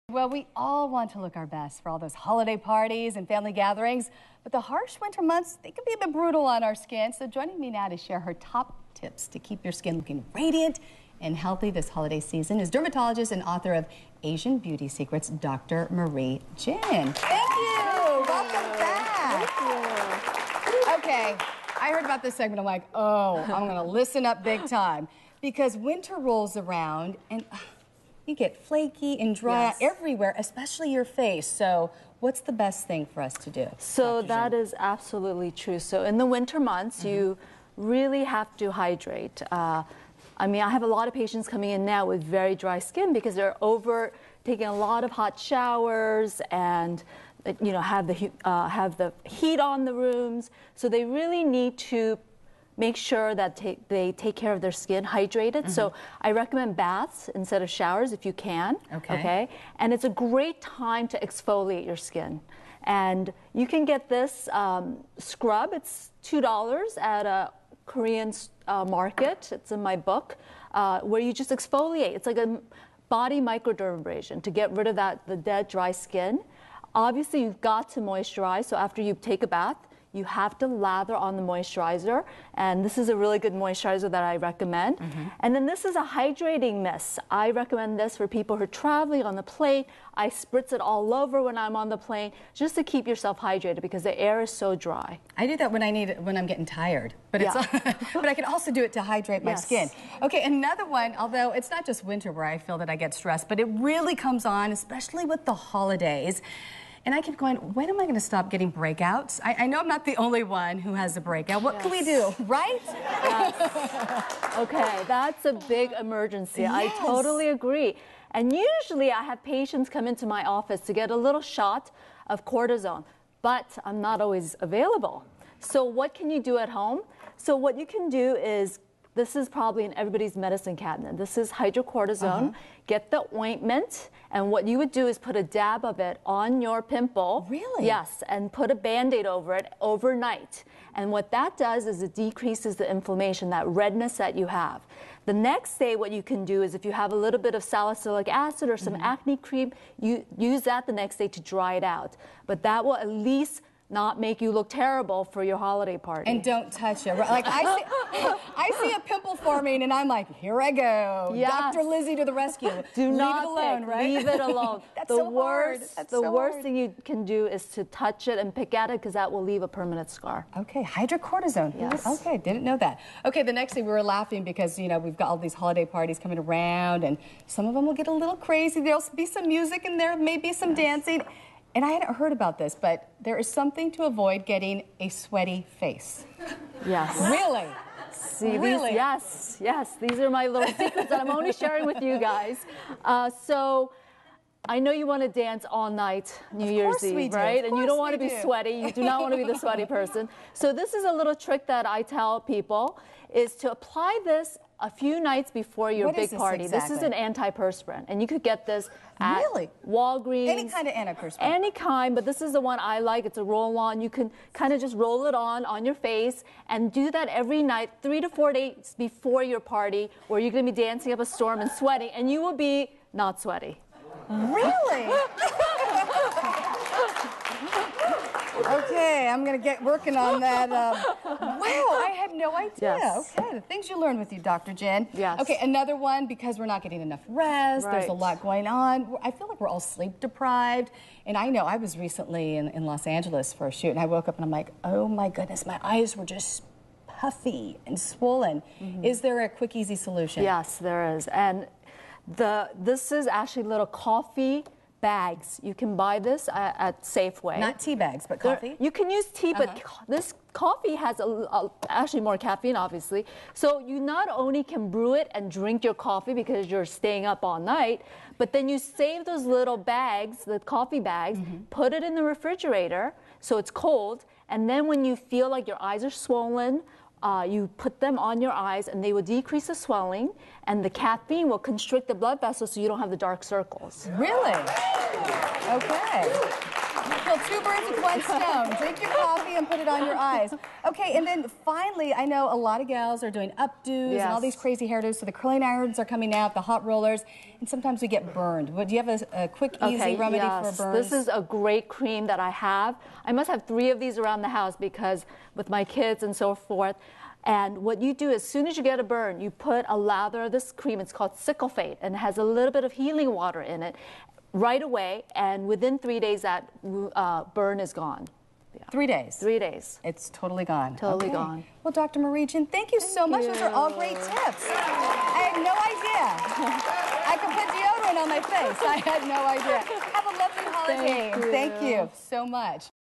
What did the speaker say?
Well, we all want to look our best for all those holiday parties and family gatherings, but the harsh winter months, they can be a bit brutal on our skin. So joining me now to share her top tips to keep your skin looking radiant and healthy this holiday season is dermatologist and author of Asian Beauty Secrets, Dr. Marie Jin. Thank you. Welcome back. Thank you. Okay, I heard about this segment. I'm like, oh, I'm going to listen up big time because winter rolls around and you get flaky and dry everywhere, especially your face. So what's the best thing for us to do? So that is absolutely true. So in the winter months, you really have to hydrate. I mean, I have a lot of patients coming in now with very dry skin because they're taking a lot of hot showers and have the heat on the rooms. So they really need to make sure that they take care of their skin, hydrated. So I recommend baths instead of showers if you can. Okay. And it's a great time to exfoliate your skin. And you can get this scrub. It's $2 at a Korean market. It's in my book, where you just exfoliate. It's like a body microdermabrasion to get rid of the dead, dry skin. Obviously, you've got to moisturize. So after you take a bath, you have to lather on the moisturizer, and this is a really good moisturizer that I recommend. And then this is a hydrating mist. I recommend this for people who are traveling on the plane. I spritz it all over when I'm on the plane just to keep yourself hydrated because the air is so dry. I do that when I'm getting tired, but but I can also do it to hydrate my skin. Okay, another one, although it's not just winter where I feel that I get stressed, but it really comes on, especially with the holidays. And I keep going, when am I going to stop getting breakouts? I know I'm not the only one who has a breakout. What can we do, right? Okay, that's a big emergency. I totally agree. And usually I have patients come into my office to get a little shot of cortisone, but I'm not always available. So what can you do at home? So what you can do is, this is probably in everybody's medicine cabinet. This is hydrocortisone. Get the ointment, and what you would do is put a dab of it on your pimple. Really? Yes, and put a Band-Aid over it overnight. And what that does is it decreases the inflammation, that redness that you have. The next day, what you can do is if you have a little bit of salicylic acid or some acne cream, you use that the next day to dry it out. But that will at least not make you look terrible for your holiday party. And don't touch it. Like I see a pimple forming and I'm like, here I go. Dr. Lizzie to the rescue. Do not leave it alone, right? Leave it alone. That's the so worst, hard. the worst thing you can do is to touch it and pick at it because that will leave a permanent scar. Okay, hydrocortisone. Yes. Okay, didn't know that. Okay, the next thing, we were laughing because, we've got all these holiday parties coming around and some of them will get a little crazy. There'll be some music and there may be some dancing. And I hadn't heard about this, but there is something to avoid getting a sweaty face. Yes. Really? See, really? Yes. These are my little secrets that I'm only sharing with you guys. So I know you want to dance all night, New Year's Eve, right? And you don't want to be sweaty. You do not want to be the sweaty person. So this is a little trick that I tell people, is to apply this a few nights before your big party. This is an antiperspirant, and you could get this at Walgreens. Any kind of antiperspirant? Any kind, but this is the one I like. It's a roll-on. You can kind of just roll it on your face and do that every night, 3 to 4 days before your party, where you're going to be dancing up a storm and sweating, and you will be not sweaty. Really? Okay, I'm going to get working on that. Wow, I had no idea. Yes. Okay, the things you learn with you, Dr. Jin. Yes. Okay, another one, because we're not getting enough rest, there's a lot going on. I feel like we're all sleep deprived. And I know I was recently in Los Angeles for a shoot, and I woke up and I'm like, oh my goodness, my eyes were just puffy and swollen. Is there a quick, easy solution? Yes, there is. And this is actually little coffee bags. You can buy this at Safeway. Not tea bags, but coffee? You can use tea, but this coffee has actually more caffeine, obviously. So you not only can brew it and drink your coffee because you're staying up all night, but then you save those little bags, the coffee bags, put it in the refrigerator so it's cold, and then when you feel like your eyes are swollen, you put them on your eyes and they will decrease the swelling, and the caffeine will constrict the blood vessels so you don't have the dark circles. Really? Okay. kill two birds with one stone. Drink your coffee and put it on your eyes. Okay, and then finally, I know a lot of gals are doing updos and all these crazy hairdos, so the curling irons are coming out, the hot rollers, and sometimes we get burned. But do you have a quick, easy remedy for burns? This is a great cream that I have. I must have 3 of these around the house because with my kids and so forth. And what you do, as soon as you get a burn, you put a lather of this cream. It's called Sickle-Fate, and it has a little bit of healing water in it right away. And within 3 days, that burn is gone. Yeah. 3 days? 3 days. It's totally gone. Totally gone. Well, Dr. Marie-Jean, thank you so much. Those are all great tips. I had no idea. I could put deodorant on my face. I had no idea. Have a lovely holiday. Thank you so much.